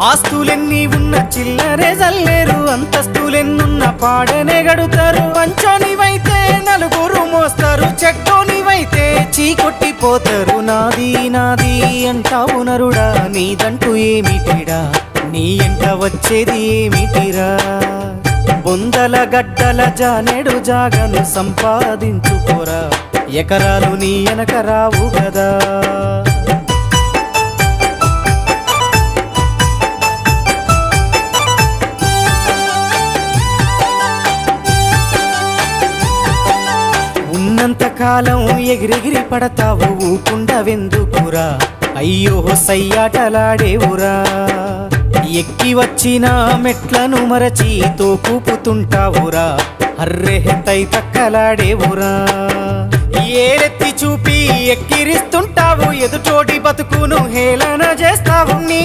ఆస్తులెన్ని ఉన్న చిల్లరే జల్లేరు, అంతస్తులెన్నున్న పాడనే గడుతారు. పంచోనివైతే నలుగురు మోస్తారు, చెట్టోనివైతే చీకొట్టిపోతారు. నాది నాది అంటావు నరుడా, నీదంటూ ఏమిటిరా, నీ ఎంట వచ్చేది ఏమిటిరా. బొందల గడ్డల జానెడు జాగను సంపాదించుకోరా, ఎకరాలు నీ వెనక రావు గదా. ఉన్నంతకాలం ఎగిరెగిరి పడతావు, ఊకుండవెందుకురా, అయ్యో సయ్యాటలాడేవురా. ఎక్కి వచ్చిన మెట్లను మరచి తోకూపుతుంటావురా, అర్రె తై తక్కలాడేవురా. ఏలెత్తి చూపి ఎక్కిరిస్తుంటావు, ఎదుటోటి బతుకును హేళన చేస్తావు. నీ